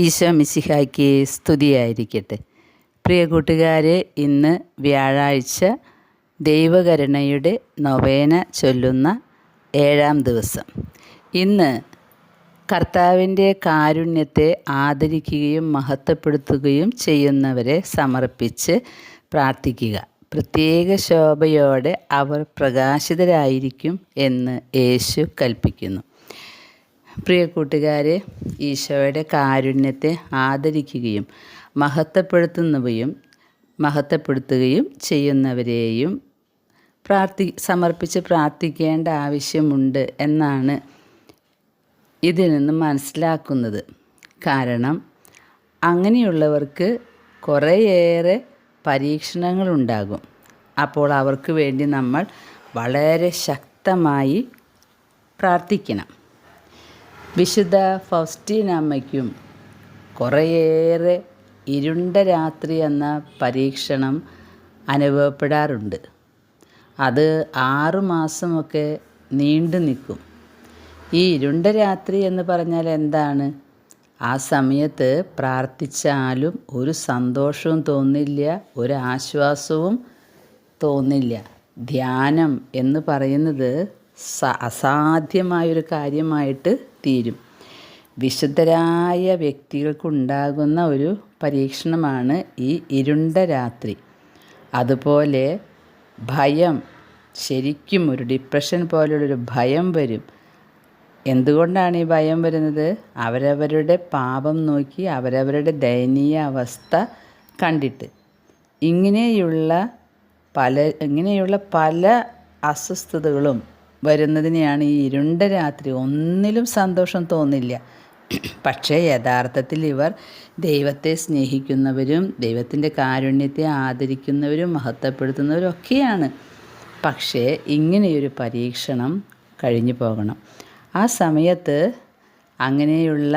ഈശോ മിശിഹായ്ക്ക് സ്തുതിയായിരിക്കട്ടെ. പ്രിയ കൂട്ടുകാരെ, ഇന്ന് വ്യാഴാഴ്ച ദൈവകരുണയുടെ നൊവേന ചൊല്ലുന്ന 7-ാം ദിവസം. ഇന്ന് കർത്താവിൻ്റെ കാരുണ്യത്തെ ആദരിക്കുകയും മഹത്വപ്പെടുത്തുകയും ചെയ്യുന്നവരെ സമർപ്പിച്ച് പ്രാർത്ഥിക്കുക. പ്രത്യേക ശോഭയോടെ അവർ പ്രകാശിതരായിരിക്കും എന്ന് യേശു കൽപ്പിക്കുന്നു. പ്രിയ കൂട്ടുകാരെ, ഈശോയുടെ കാരുണ്യത്തെ ആദരിക്കുകയും മഹത്വപ്പെടുത്തുകയും ചെയ്യുന്നവരെയും സമർപ്പിച്ച് പ്രാർത്ഥിക്കേണ്ട ആവശ്യമുണ്ട് എന്നാണ് ഇതിൽ നിന്നും മനസ്സിലാക്കുന്നത്. കാരണം അങ്ങനെയുള്ളവർക്ക് കുറേയേറെ പരീക്ഷണങ്ങളുണ്ടാകും. അപ്പോൾ അവർക്ക് വേണ്ടി നമ്മൾ വളരെ ശക്തമായി പ്രാർത്ഥിക്കണം. വിശുദ്ധ ഫൗസ്റ്റീനമ്മയ്ക്കും കുറേയേറെ ഇരുണ്ട രാത്രി എന്ന പരീക്ഷണം അനുഭവപ്പെടാറുണ്ട്. അത് 6 മാസമൊക്കെ നീണ്ടു നിൽക്കും. ഈ ഇരുണ്ട രാത്രി എന്ന് പറഞ്ഞാൽ എന്താണ്? ആ സമയത്ത് പ്രാർത്ഥിച്ചാലും ഒരു സന്തോഷവും തോന്നില്ല, ഒരു ആശ്വാസവും തോന്നില്ല. ധ്യാനം എന്ന് പറയുന്നത് അസാധ്യമായൊരു കാര്യമായിട്ട് തീരും. വിശുദ്ധരായ വ്യക്തികൾക്കുണ്ടാകുന്ന ഒരു പരീക്ഷണമാണ് ഈ ഇരുണ്ട രാത്രി. അതുപോലെ ഭയം, ശരിക്കും ഒരു ഡിപ്രഷൻ പോലുള്ളൊരു ഭയം വരും. എന്തുകൊണ്ടാണ് ഈ ഭയം വരുന്നത്? അവരവരുടെ പാപം നോക്കി, അവരവരുടെ ദയനീയ അവസ്ഥ കണ്ടിട്ട്. ഇങ്ങനെയുള്ള പല അസ്വസ്ഥതകളും വരുന്നതിനെയാണ് ഈ ഇരുണ്ട രാത്രി. ഒന്നിലും സന്തോഷം തോന്നില്ല. പക്ഷേ യഥാർത്ഥത്തിൽ ഇവർ ദൈവത്തെ സ്നേഹിക്കുന്നവരും ദൈവത്തിൻ്റെ കാരുണ്യത്തെ ആദരിക്കുന്നവരും മഹത്വപ്പെടുത്തുന്നവരും ഒക്കെയാണ്. പക്ഷേ ഇങ്ങനെയൊരു പരീക്ഷണം കഴിഞ്ഞു പോകണം. ആ സമയത്ത് അങ്ങനെയുള്ള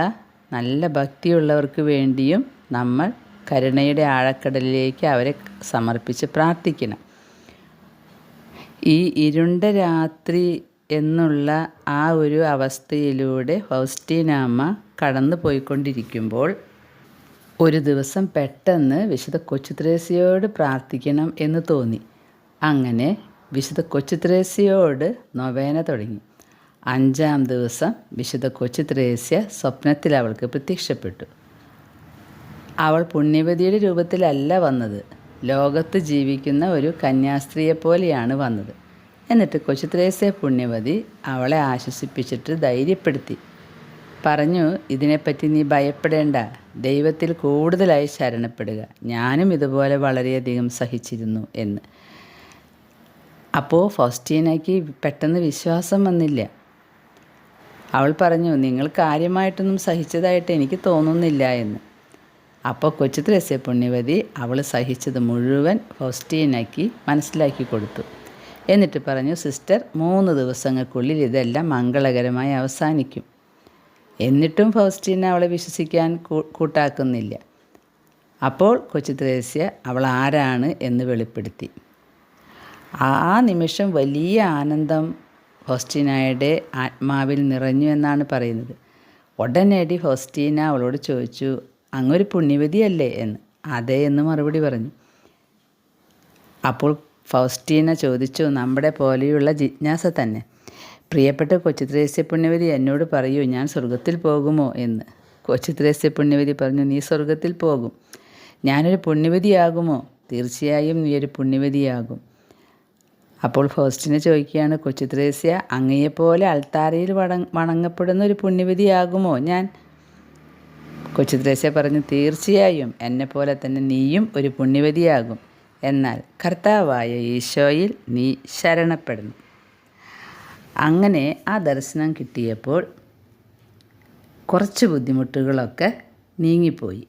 നല്ല ഭക്തിയുള്ളവർക്ക് വേണ്ടിയും നമ്മൾ കരുണയുടെ ആഴക്കടലിലേക്ക് അവരെ സമർപ്പിച്ച് പ്രാർത്ഥിക്കണം. ഈ ഇരുണ്ട രാത്രി എന്നുള്ള ആ ഒരു അവസ്ഥയിലൂടെ ഫൗസ്റ്റീനാമ്മ കടന്നു പോയിക്കൊണ്ടിരിക്കുമ്പോൾ ഒരു ദിവസം പെട്ടെന്ന് വിശുദ്ധ കൊച്ചുത്രേസ്യയോട് പ്രാർത്ഥിക്കണം എന്ന് തോന്നി. അങ്ങനെ വിശുദ്ധ കൊച്ചുത്രേസ്യയോട് നൊവേന തുടങ്ങി. 5-ാം ദിവസം വിശുദ്ധ കൊച്ചുത്രേസ്യ സ്വപ്നത്തിൽ അവൾക്ക് പ്രത്യക്ഷപ്പെട്ടു. അവൾ പുണ്യവതിയുടെ രൂപത്തിലല്ല വന്നത്, ലോകത്ത് ജീവിക്കുന്ന ഒരു കന്യാസ്ത്രീയെപ്പോലെയാണ് വന്നത്. എന്നിട്ട് കൊച്ചുത്രേസ്യ പുണ്യവതി അവളെ ആശ്വസിപ്പിച്ചിട്ട് ധൈര്യപ്പെടുത്തി പറഞ്ഞു, ഇതിനെപ്പറ്റി നീ ഭയപ്പെടേണ്ട, ദൈവത്തിൽ കൂടുതലായി ശരണപ്പെടുക, ഞാനും ഇതുപോലെ വളരെയധികം സഹിച്ചിരുന്നു എന്ന്. അപ്പോൾ ഫൗസ്റ്റീനയ്ക്ക് പെട്ടെന്ന് വിശ്വാസം വന്നില്ല. അവൾ പറഞ്ഞു, നിങ്ങൾ കാര്യമായിട്ടൊന്നും സഹിച്ചതായിട്ട് എനിക്ക് തോന്നുന്നില്ല എന്ന്. അപ്പോൾ കൊച്ചുത്രേസ്യ പുണ്യവതി അവൾ സഹിച്ചത് മുഴുവൻ ഫൗസ്റ്റീനയ്ക്ക് മനസ്സിലാക്കി കൊടുത്തു. എന്നിട്ട് പറഞ്ഞു, സിസ്റ്റർ, 3 ദിവസങ്ങൾക്കുള്ളിൽ ഇതെല്ലാം മംഗളകരമായി അവസാനിക്കും. എന്നിട്ടും ഫൗസ്റ്റീന അവളെ വിശ്വസിക്കാൻ കൂട്ടാക്കുന്നില്ല. അപ്പോൾ കൊച്ചുത്രേസ്യ അവൾ ആരാണ് എന്ന് വെളിപ്പെടുത്തി. ആ നിമിഷം വലിയ ആനന്ദം ഫൗസ്റ്റീനയുടെ ആത്മാവിൽ നിറഞ്ഞു എന്നാണ് പറയുന്നത്. ഉടനടി ഫൗസ്റ്റീന അവളോട് ചോദിച്ചു, അങ്ങൊരു പുണ്യവതിയല്ലേ എന്ന്. അതെ എന്ന് മറുപടി പറഞ്ഞു. അപ്പോൾ ഫൗസ്റ്റീന ചോദിച്ചു, നമ്മുടെ പോലെയുള്ള ജിജ്ഞാസ തന്നെ. പ്രിയപ്പെട്ട കൊച്ചുത്രേസ്യ പുണ്യവതി, എന്നോട് പറയൂ, ഞാൻ സ്വർഗത്തിൽ പോകുമോ എന്ന്. കൊച്ചുത്രേസ്യ പുണ്യവതി പറഞ്ഞു, നീ സ്വർഗത്തിൽ പോകും. ഞാനൊരു പുണ്യവതിയാകുമോ? തീർച്ചയായും നീ ഒരു പുണ്യവതിയാകും. അപ്പോൾ ഫൗസ്റ്റീന ചോദിക്കുകയാണ്, കൊച്ചുത്രേസ്യ, അങ്ങയെപ്പോലെ അൾത്താരയിൽ വണങ്ങപ്പെടുന്ന ഒരു പുണ്യവതിയാകുമോ ഞാൻ? കൊച്ചുത്രേസ്യ പറഞ്ഞു, തീർച്ചയായും എന്നെപ്പോലെ തന്നെ നീയും ഒരു പുണ്യവതിയാകും. എന്നാൽ കർത്താവായ ഈശോയിൽ നീ ശരണപ്പെടുന്നു. അങ്ങനെ ആ ദർശനം കിട്ടിയപ്പോൾ കുറച്ച് ബുദ്ധിമുട്ടുകളൊക്കെ നീങ്ങിപ്പോയി.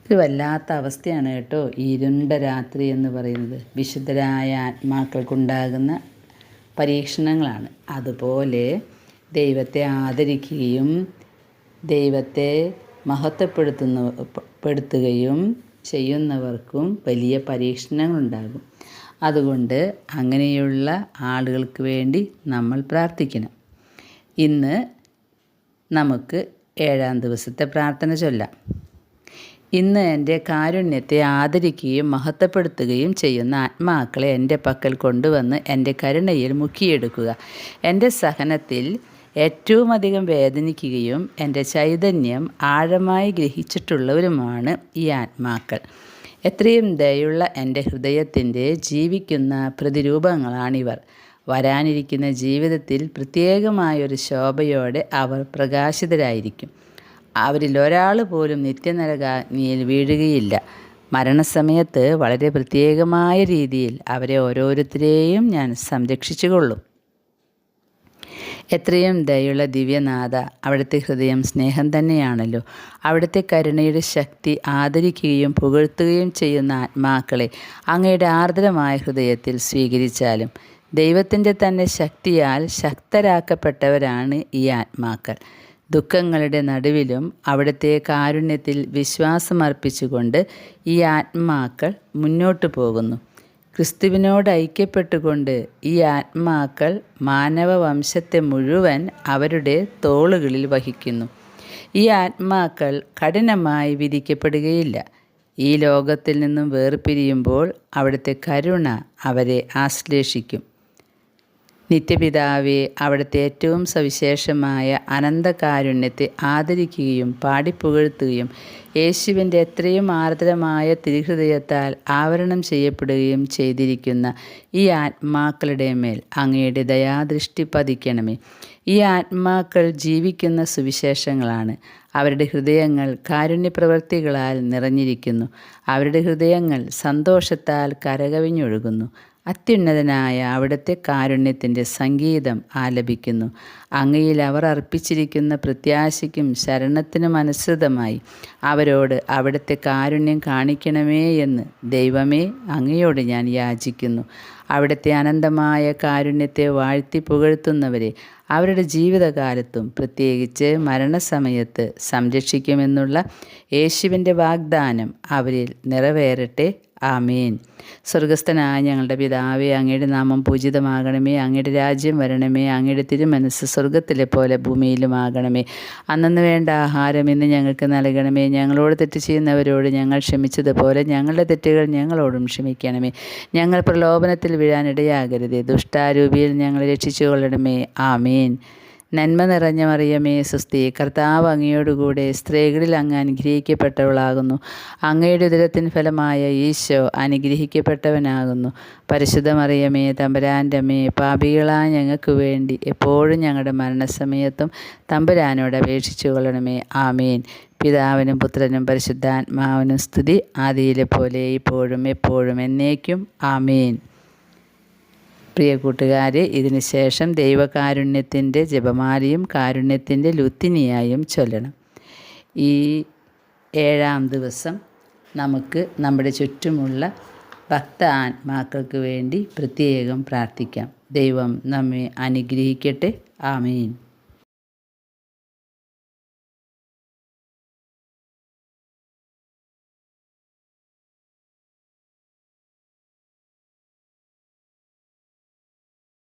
ഇത് വല്ലാത്ത അവസ്ഥയാണ് കേട്ടോ, ഈ ഇരുണ്ട രാത്രി എന്ന് പറയുന്നത്. വിശുദ്ധരായ ആത്മാക്കൾക്കുണ്ടാകുന്ന പരീക്ഷണങ്ങളാണ്. അതുപോലെ ദൈവത്തെ ആദരിക്കുകയും ദൈവത്തെ മഹത്വപ്പെടുത്തുകയും ചെയ്യുന്നവർക്കും വലിയ പരീക്ഷണങ്ങളുണ്ടാകും. അതുകൊണ്ട് അങ്ങനെയുള്ള ആളുകൾക്ക് വേണ്ടി നമ്മൾ പ്രാർത്ഥിക്കണം. ഇന്ന് നമുക്ക് 7-ാം ദിവസത്തെ പ്രാർത്ഥന ചൊല്ലാം. ഇന്ന് എൻ്റെ കാരുണ്യത്തെ ആദരിക്കുകയും മഹത്വപ്പെടുത്തുകയും ചെയ്യുന്ന ആത്മാക്കളെ എൻ്റെ പക്കൽ കൊണ്ടുവന്ന് എൻ്റെ കരുണയിൽ മുക്കിയെടുക്കുക. എൻ്റെ സഹനത്തിൽ ഏറ്റവും അധികം വേദനിക്കുകയും എൻ്റെ ചൈതന്യം ആഴമായി ഗ്രഹിച്ചിട്ടുള്ളവരുമാണ് ഈ ആത്മാക്കൾ. എത്രയും ദയുള്ള എൻ്റെ ഹൃദയത്തിൻ്റെ ജീവിക്കുന്ന പ്രതിരൂപങ്ങളാണിവർ. വരാനിരിക്കുന്ന ജീവിതത്തിൽ പ്രത്യേകമായൊരു ശോഭയോടെ അവർ പ്രകാശിതരായിരിക്കും. അവരിൽ ഒരാൾ പോലും നിത്യനരകാഗ്നിയിൽ വീഴുകയില്ല. മരണസമയത്ത് വളരെ പ്രത്യേകമായ രീതിയിൽ അവരെ ഓരോരുത്തരെയും ഞാൻ സംരക്ഷിച്ചുകൊള്ളും. എത്രയും ദയുള്ള ദിവ്യനാഥ, അവിടുത്തെ ഹൃദയം സ്നേഹം തന്നെയാണല്ലോ. അവിടുത്തെ കരുണയുടെ ശക്തി ആദരിക്കുകയും പുകഴ്ത്തുകയും ചെയ്യുന്ന ആത്മാക്കളെ അങ്ങയുടെ ആർദ്രമായ ഹൃദയത്തിൽ സ്വീകരിച്ചാലും ദൈവത്തിൻ്റെ തന്നെ ശക്തിയാൽ ശക്തരാക്കപ്പെട്ടവരാണ് ഈ ആത്മാക്കൾ. ദുഃഖങ്ങളുടെ നടുവിലും അവിടുത്തെ കാരുണ്യത്തിൽ വിശ്വാസമർപ്പിച്ചുകൊണ്ട് ഈ ആത്മാക്കൾ മുന്നോട്ട് പോകുന്നു. ക്രിസ്തുവിനോട് ഐക്യപ്പെട്ടുകൊണ്ട് ഈ ആത്മാക്കൾ മാനവവംശത്തെ മുഴുവൻ അവരുടെ തോളുകളിൽ വഹിക്കുന്നു. ഈ ആത്മാക്കൾ കഠിനമായി വിധിക്കപ്പെടുകയില്ല. ഈ ലോകത്തിൽ നിന്നും വേർപിരിയുമ്പോൾ അവിടുത്തെ കരുണ അവരെ ആശ്ലേഷിക്കും. നിത്യപിതാവെ, അവിടുത്തെ ഏറ്റവും സവിശേഷമായ അനന്തകാരുണ്യത്തെ ആദരിക്കുകയും പാടിപ്പുകഴ്ത്തുകയും യേശുവിൻ്റെ എത്രയും ആർദ്രമായ തിരുഹൃദയത്താൽ ആവരണം ചെയ്യപ്പെടുകയും ചെയ്തിരിക്കുന്ന ഈ ആത്മാക്കളുടെ മേൽ അങ്ങയുടെ ദയാദൃഷ്ടി പതിക്കണമേ. ഈ ആത്മാക്കൾ ജീവിക്കുന്ന സുവിശേഷങ്ങളാണ്. അവരുടെ ഹൃദയങ്ങൾ കാരുണ്യപ്രവൃത്തികളാൽ നിറഞ്ഞിരിക്കുന്നു. അവരുടെ ഹൃദയങ്ങൾ സന്തോഷത്താൽ കരകവിഞ്ഞൊഴുകുന്നു. അത്യുന്നതനായ അവിടുത്തെ കാരുണ്യത്തിൻ്റെ സംഗീതം ആലപിക്കുന്നു. അങ്ങയിൽ അവർ അർപ്പിച്ചിരിക്കുന്ന പ്രത്യാശയ്ക്കും ശരണത്തിനും അനുസൃതമായി അവരോട് അവിടുത്തെ കാരുണ്യം കാണിക്കണമേ എന്ന് ദൈവമേ അങ്ങയോട് ഞാൻ യാചിക്കുന്നു. അവിടുത്തെ അനന്തമായ കാരുണ്യത്തെ വാഴ്ത്തി പുകഴ്ത്തുന്നവരെ അവരുടെ ജീവിതകാലത്തും പ്രത്യേകിച്ച് മരണസമയത്ത് സംരക്ഷിക്കുമെന്നുള്ള യേശുവിൻ്റെ വാഗ്ദാനം അവരിൽ നിറവേറട്ടെ. ആമേൻ. സ്വർഗസ്ഥനായ ഞങ്ങളുടെ പിതാവേ, അങ്ങയുടെ നാമം പൂജിതമാകണമേ. അങ്ങയുടെ രാജ്യം വരണമേ. അങ്ങയുടെ തിരുമനസ്സ് സ്വർഗത്തിലെ പോലെ ഭൂമിയിലുമാകണമേ. അന്നന്ന് വേണ്ട ആഹാരം ഇന്ന് ഞങ്ങൾക്ക് നൽകണമേ. ഞങ്ങളോട് തെറ്റ് ചെയ്യുന്നവരോട് ഞങ്ങൾ ക്ഷമിച്ചതുപോലെ ഞങ്ങളുടെ തെറ്റുകൾ ഞങ്ങളോടും ക്ഷമിക്കണമേ. ഞങ്ങൾ പ്രലോഭനത്തിൽ വീഴാനിടയാകരുതേ. ദുഷ്ടാരൂപിയിൽ ഞങ്ങളെ രക്ഷിച്ചു കൊള്ളണമേ. ആമേൻ. നന്മ നിറഞ്ഞ മറിയമേ സ്വസ്തി, കർത്താവ് അങ്ങയോടുകൂടെ സ്ത്രീകളിൽ അങ്ങ് അനുഗ്രഹിക്കപ്പെട്ടവളാകുന്നു. അങ്ങയുടെ ഉദരത്തിൻ ഫലമായ ഈശോ അനുഗ്രഹിക്കപ്പെട്ടവനാകുന്നു. പരിശുദ്ധ മറിയമേ തമ്പുരാൻ്റെ അമ്മേ, പാപികളായ ഞങ്ങൾക്ക് വേണ്ടി എപ്പോഴും ഞങ്ങളുടെ മരണസമയത്തും തമ്പുരാനോട് അപേക്ഷിച്ചു കൊള്ളണമേ. ആമേൻ. പിതാവിനും പുത്രനും പരിശുദ്ധാത്മാവിനും സ്തുതി, ആദിയിലെ പോലെ ഇപ്പോഴും എപ്പോഴും എന്നേക്കും. ആമേൻ. പ്രിയ കൂട്ടുകാരെ, ഇതിന് ശേഷം ദൈവകാരുണ്യത്തിൻ്റെ ജപമാലയും കാരുണ്യത്തിൻ്റെ ലുത്തിനിയായും ചൊല്ലണം. ഈ 7-ാം ദിവസം നമുക്ക് നമ്മുടെ ചുറ്റുമുള്ള ഭക്ത ആത്മാക്കൾക്ക് വേണ്ടി പ്രത്യേകം പ്രാർത്ഥിക്കാം. ദൈവം നമ്മെ അനുഗ്രഹിക്കട്ടെ. ആമേൻ.